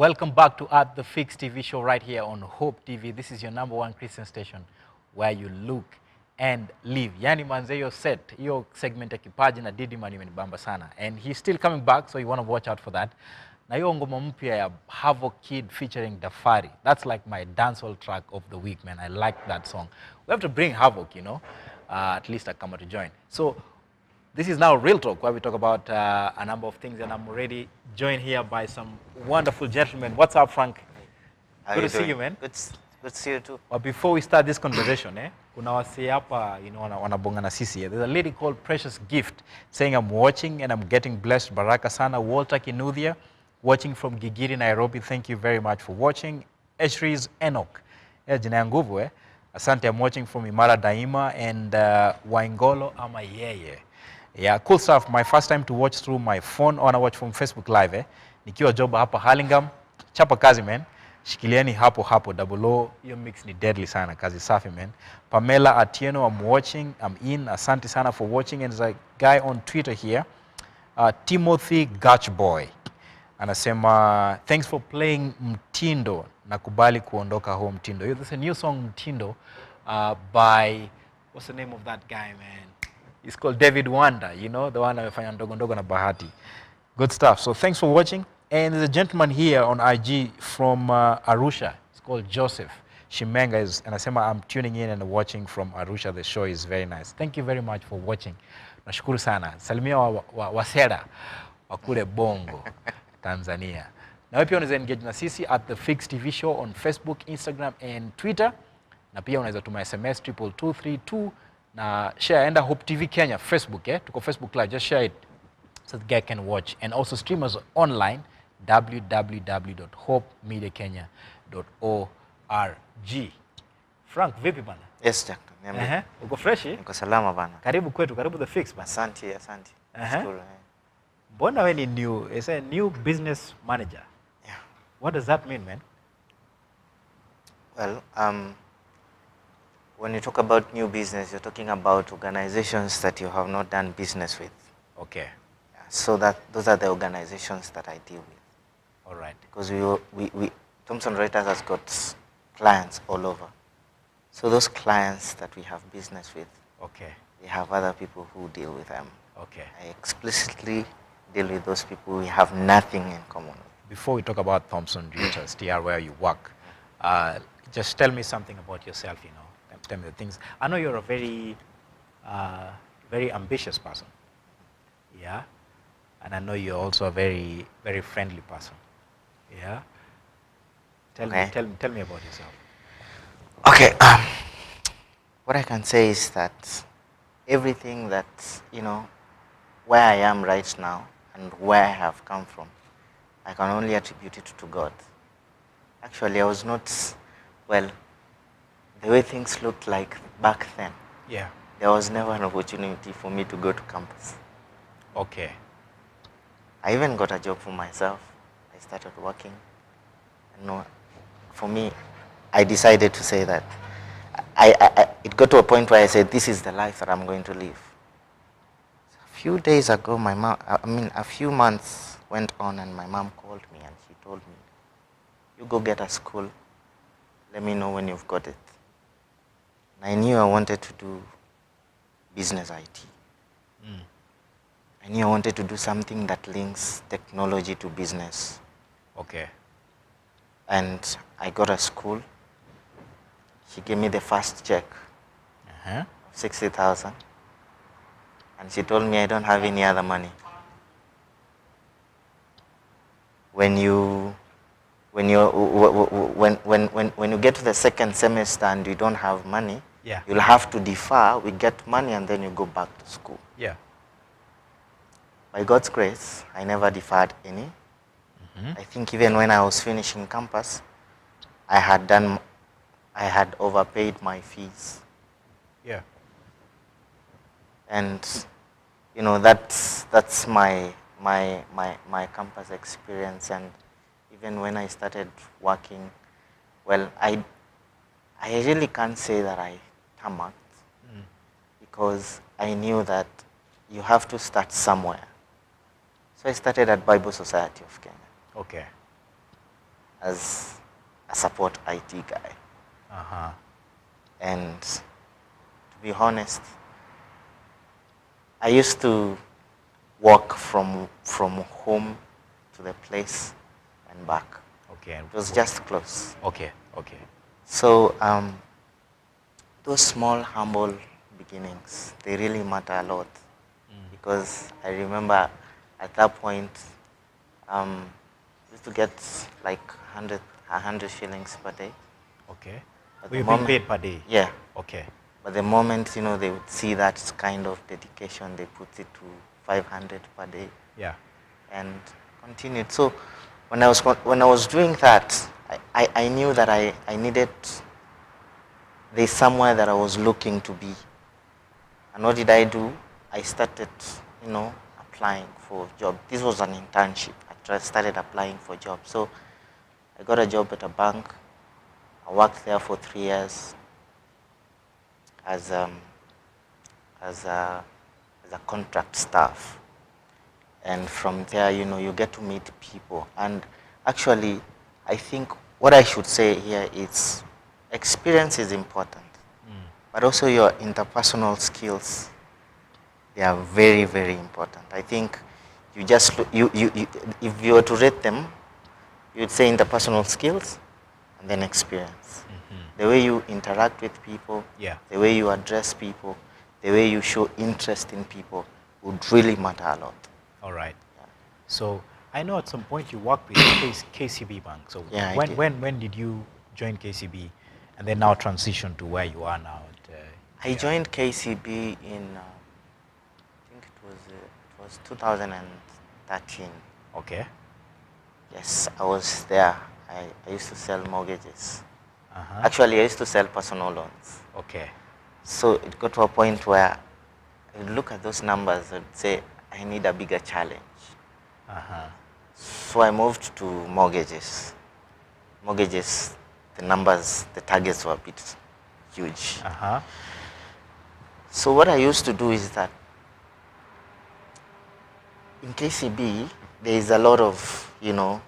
Welcome back to At The Fix TV show right here on Hope TV. This is your #1 Christian station where you look and live. Yani manze yo set, yo segment ya kipaji na Didi Man imenibamba sana. And he's still coming back, so you want to watch out for that. Na hiyo ngoma mpya ya Havoc Kid featuring Dafari. That's like my dancehall track of the week, man. I like that song. We have to bring Havoc, you know, at least I come to join. So this is now Real Talk, where we talk about a number of things, and I'm already joined here by some wonderful gentlemen. What's up, Frank? Good to see you, man. Good to see you too. But before we start this conversation, kuna wasi hapa, you know, wanabonga na sisi. There's a lady called Precious Gift saying, I'm watching and I'm getting blessed. Baraka sana. Walter Kinuthia, watching from Gigiri, Nairobi. Thank you very much for watching. Eshri's Enoch. Jina ya nguvu, Asante, I'm watching from Imara Daima and Waingolo ama yeye. Yeah, cool stuff. My first time to watch through my phone, or I watch from Facebook Live. Nikiwa job hapa Hurlingham. Chapa kazi, man. Shikiliani hapo hapo. Double O, your mix ni deadly sana. Kazi safi, man. Pamela Atieno, I'm watching. I'm in. Asante sana for watching. And there's a guy on Twitter here, Timothy Gutchboy. Anasema, thanks for playing Mtindo. Nakubali kuondoka home Mtindo. There's a new song Mtindo by, what's the name of that guy, man? It's called David Wanda, you know, the one amefanya ndogo ndogo na Bahati. Good stuff. So thanks for watching. And there's a gentleman here on IG from Arusha. It's called Joseph Shimenga. And anasema, I'm tuning in and watching from Arusha. The show is very nice. Thank you very much for watching. Nashukuru sana. Salimia wasera wakule Bongo, Tanzania. Na wewe pia unaweza engage na sisi at The Fix TV show on Facebook, Instagram and Twitter. Na pia unaweza tuma SMS 22232 na share. Enda Hope TV Kenya Facebook, tuko Facebook Live, just share it so the guy can watch. And also stream us online, www.hopemediakenya.org. Frank, vipi bana? Yes, Jack. Niambie. Uko fresh? Uko salama bana. Karibu kwetu, karibu The Fix bana. Asante. Mbona wewe ni new, it's a new business manager. Yeah. What does that mean, man? Well, when you talk about new business, you're talking about organizations that you have not done business with. Okay. Yeah, so those are the organizations that I deal with. All right. Because we Thomson Reuters has got clients all over. So those clients that we have business with, okay, we have other people who deal with them. Okay. I explicitly deal with those people we have nothing in common with. Before we talk about Thomson Reuters, TR, where you work, just tell me something about yourself, you know. Tell me the things. I know you're a very, very ambitious person. Yeah. And I know you're also a very, very friendly person. Yeah. Tell me about yourself. Okay. What I can say is that everything that, you know, where I am right now and where I have come from, I can only attribute it to God. Actually, I was not, well, the way things looked like back then, yeah, there was never an opportunity for me to go to campus. Okay. I even got a job for myself. I started working. And no, for me, I decided to say that it got to a point where I said, this is the life that I'm going to live. So a few days ago, a few months went on and my mom called me and she told me, you go get a school. Let me know when you've got it. I knew I wanted to do business IT. I knew I wanted to do something that links technology to business. Okay. And I got a school. She gave me the first check of 60,000. And she told me I don't have any other money. When you get to the second semester and you don't have money, yeah, you'll have to defer. We get money and then you go back to school. Yeah. By God's grace, I never deferred any. I think even when I was finishing campus, I had overpaid my fees. Yeah. And you know, that's my campus experience. And even when I started working, well, I really can't say that I tarmacked because I knew that you have to start somewhere. So I started at Bible Society of Kenya. Okay. as a support IT guy. Uh-huh. And to be honest, I used to walk from home to the place and back. Okay. It was just close. Okay. Okay. So those small, humble beginnings, they really matter a lot. Because I remember at that point, I used to get like 100 shillings per day. Okay. But Were you being paid per day? Yeah. Okay. But the moment, they would see that kind of dedication, they put it to 500 per day. Yeah. And continued. So when I was doing that, I knew that I needed, there's somewhere that I was looking to be. And what did I do? I started, applying for job. This was an internship. I started applying for jobs. So I got a job at a bank. I worked there for 3 years as a contract staff. And from there, you get to meet people. And actually, I think what I should say here is experience is important, but also your interpersonal skills, they are very, very important. I think you just, if you were to rate them, you'd say interpersonal skills and then experience. The way you interact with people, the way you address people, the way you show interest in people would really matter a lot. All right. Yeah. So I know at some point you worked with KCB Bank. So yeah, when did you join KCB and then now transition to where you are now? I joined KCB in, I think it was 2013. Okay. Yes, I was there. I used to sell mortgages. Uh-huh. Actually, I used to sell personal loans. Okay. So it got to a point where I would look at those numbers and say, I need a bigger challenge. Uh-huh. So I moved to mortgages. Mortgages, the numbers, the targets were a bit huge. Uh-huh. So what I used to do is that in KCB, there is a lot of,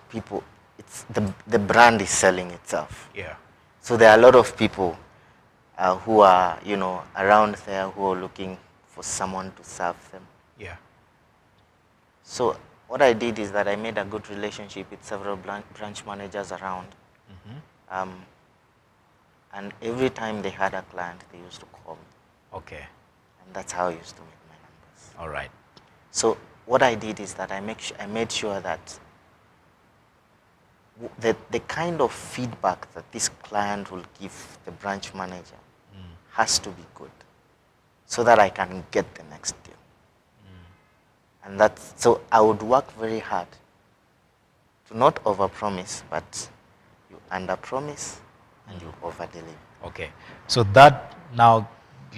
people. It's the brand is selling itself. Yeah. So there are a lot of people who are, around there who are looking for someone to serve them. Yeah. So what I did is that I made a good relationship with several branch managers around. And every time they had a client, they used to call me. Okay. And that's how I used to make my numbers. All right. So what I did is that I made sure that the kind of feedback that this client will give the branch manager has to be good, so that I can get the next deal. And so I would work very hard to not overpromise, but you underpromise and you overdeliver. Okay. So that now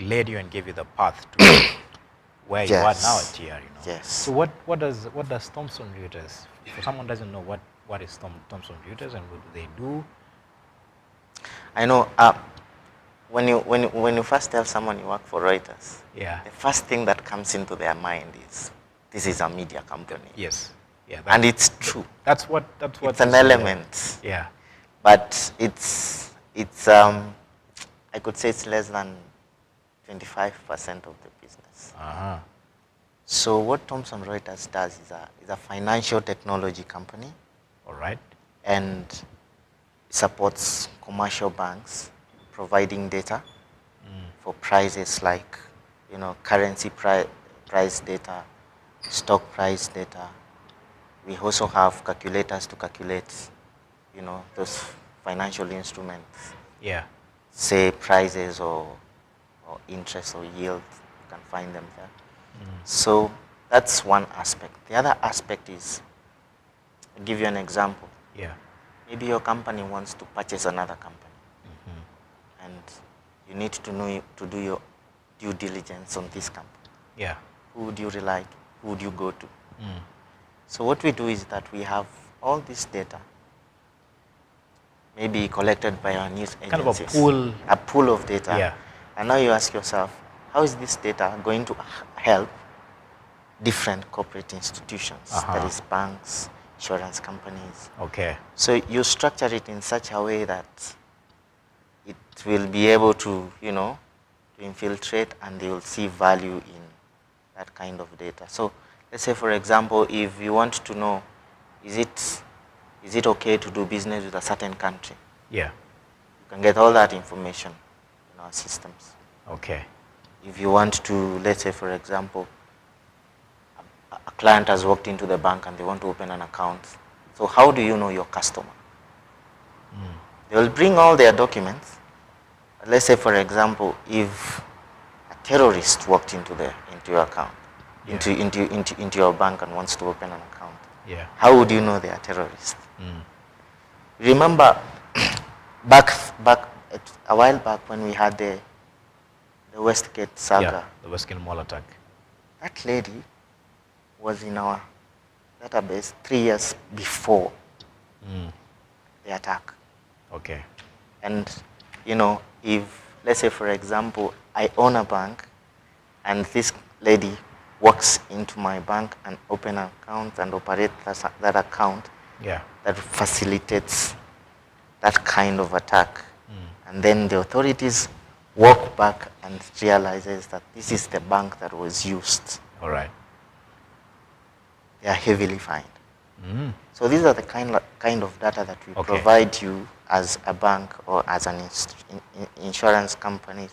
led you and gave you the path to where you are now at TR, Yes. So what does Thomson Reuters, for someone who doesn't know what is Thomson Reuters and what do they do? I know when you first tell someone you work for Reuters, the first thing that comes into their mind is, this is a media company. Yes. Yeah. And it's true. That's what it's an element. Yeah. But it's I could say it's less than 25% of the business. Uh-huh. So what Thomson Reuters does is a financial technology company. All right. And supports commercial banks providing data for prices like, currency price data, stock price data. We also have calculators to calculate, those financial instruments. Yeah. Say prices or interest or yield, you can find them there. So that's one aspect. The other aspect is, I'll give you an example. Yeah. Maybe your company wants to purchase another company. And you need to do your due diligence on this company. Yeah. Who would you rely? Who would you go to? So what we do is that we have all this data, maybe collected by our news agencies. Kind of a pool. A pool of data. Yeah. And now you ask yourself, how is this data going to help different corporate institutions? That is banks, insurance companies. Okay. So you structure it in such a way that it will be able to, to infiltrate, and they will see value in that kind of data. So let's say, for example, if you want to know, is it okay to do business with a certain country? Yeah. You can get all that information in our systems. Okay. If you want to, let's say, for example, a client has walked into the bank and they want to open an account. So how do you know your customer? They will bring all their documents. Let's say, for example, if a terrorist walked into your account, into your bank and wants to open an account, how would you know they are terrorists? Remember, back a while back when we had the Westgate saga. Yeah, the Westgate Mall attack. That lady was in our database 3 years before the attack. Okay. And, if, let's say, for example, I own a bank and this lady walks into my bank and open an account and operate that account, that facilitates that kind of attack. And then the authorities walk back and realizes that this is the bank that was used. All right. They are heavily fined. So these are the kind of data that we provide you as a bank or as an insurance company,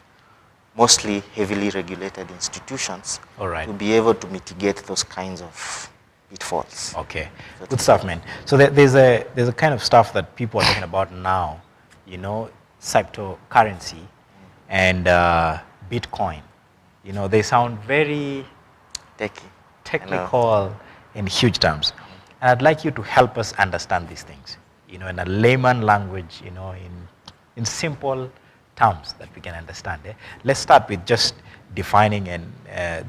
mostly heavily regulated institutions, to be able to mitigate those kinds of pitfalls. Okay, good stuff, man. So there's a kind of stuff that people are talking about now, cryptocurrency and Bitcoin. They sound very technical in huge terms. And I'd like you to help us understand these things, in a layman language, in simple terms that we can understand. Let's start with just defining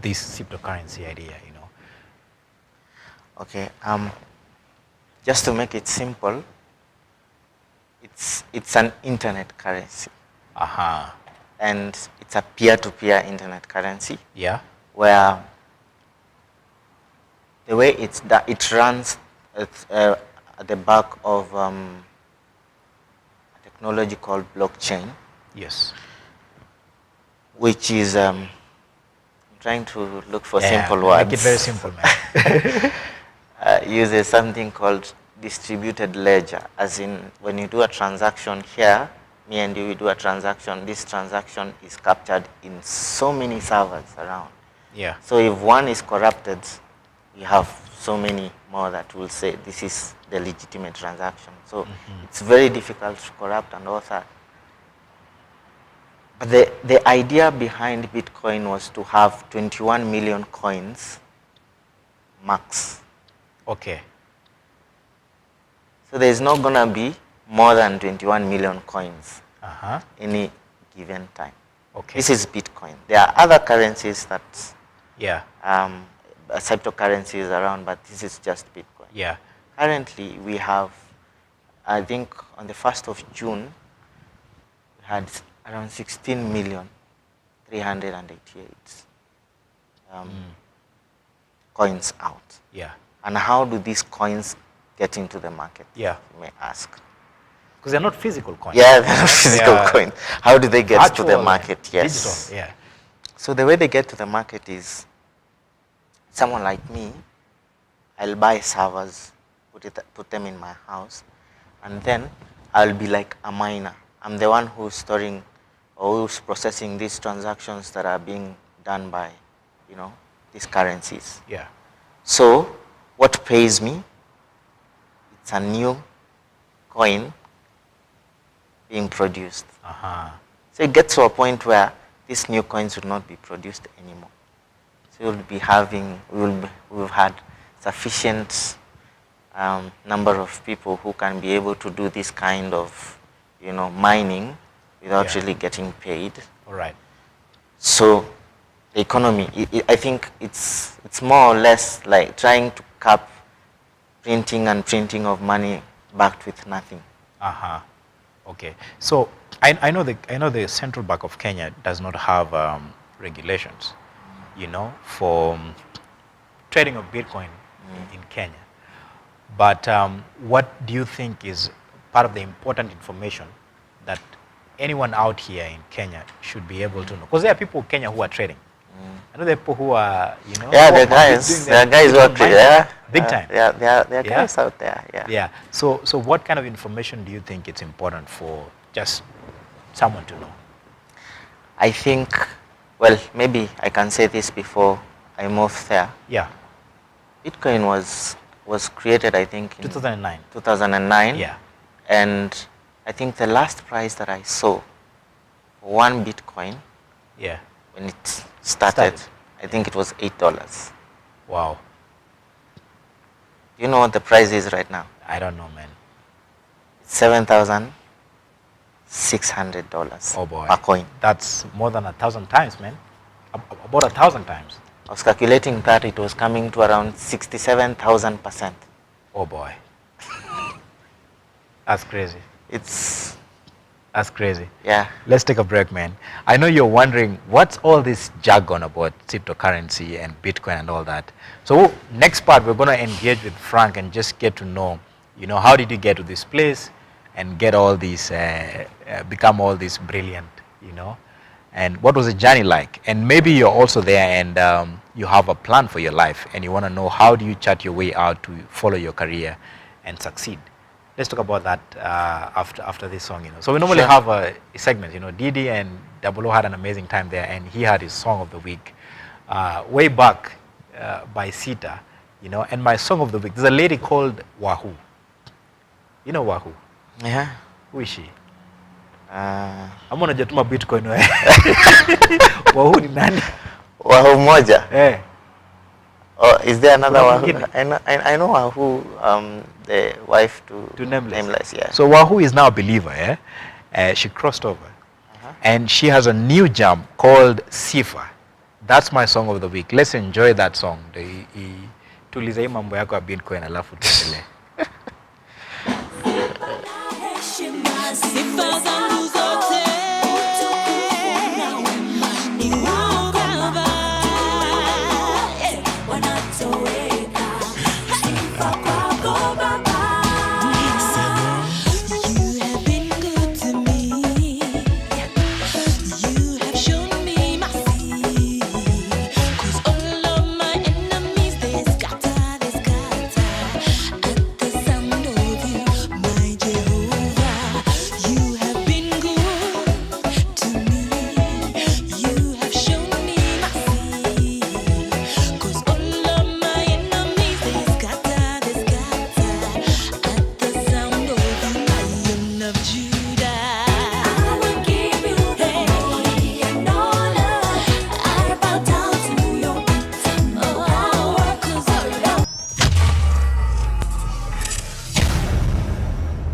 this cryptocurrency idea, Okay, just to make it simple, it's an internet currency. And it's a peer-to-peer internet currency. Yeah. Where the way it runs at the back of a technology called blockchain. Yes. Which is, I'm trying to look for simple words. Make it very simple, man. Uses something called distributed ledger, as in when you do a transaction here, me and you, we do a transaction, this transaction is captured in so many servers around. Yeah. So if one is corrupted, we have so many more that will say this is the legitimate transaction. So it's very difficult to corrupt and all that. But the idea behind Bitcoin was to have 21 million coins max. Okay. So there's not going to be more than 21 million coins any given time. Okay. This is Bitcoin. There are other currencies that cryptocurrencies around, but this is just Bitcoin. Yeah. Currently, we have, I think, on the 1st of June, we had around 16,388,000 coins out. Yeah. And how do these coins get into the market? Yeah. You may ask. Because they're not physical coins. Yeah, they're not physical coins. How do they get to the market? Yes. Digital, yeah. So the way they get to the market is, someone like me, I'll buy servers, put them in my house, and then I'll be like a miner. I'm the one who's storing or who's processing these transactions that are being done by, these currencies. Yeah. So what pays me? It's a new coin being produced. So it gets to a point where these new coins will not be produced anymore. So we've had sufficient number of people who can be able to do this kind of, mining without really getting paid. All right. So the economy, I think it's more or less like trying to cap printing of money backed with nothing. Okay. So I know the Central Bank of Kenya does not have regulations, for trading of Bitcoin in Kenya. But what do you think is part of the important information that anyone out here in Kenya should be able to know? Because there are people in Kenya who are trading. I know there are people who are, you know, Yeah, who the guys, doing who are big time. Yeah, there are guys out there. Yeah. Yeah. So what kind of information do you think it's important for just someone to know? I think, well, maybe I can say this before I move there. Yeah. Bitcoin was created, I think, in 2009. 2009. Yeah. And I think the last price that I saw for one Bitcoin, Yeah. when it started, I think it was $8. Wow. You know what the price is right now? I don't know, man. $7,600 Oh boy. per coin. That's more than 1,000 times, man. About 1,000 times. I was calculating that it was coming to around 67,000%. Oh boy. That's crazy. That's crazy. Yeah. Let's take a break, man. I know you're wondering what's all this jargon about cryptocurrency and Bitcoin and all that. So next part, we're going to engage with Frank and just get to know, you know, how did you get to this place and get all these, become all this brilliant, you know, and what was the journey like? And maybe you're also there and you have a plan for your life and you want to know how do you chart your way out to follow your career and succeed. Let's talk about that after this song, you know. So we normally have a segment, you know. Didi and Double O had an amazing time there, and he had his song of the week, way back by Sita, you know. And my song of the week, there's a lady called Wahoo. You know Wahoo? Yeah. Who is she? I'm gonna jatuma Bitcoin. Wahoo ni nani? Wahoo moja. Eh. Oh, is there another Wahoo? I know Wahoo, the wife to Nameless. Yeah. So Wahoo is now a believer, she crossed over. And she has a new jam called Sifa. That's my song of the week. Let's enjoy that song. Tuliza hii mambo yako ya Bitcoin alafu tuendelee.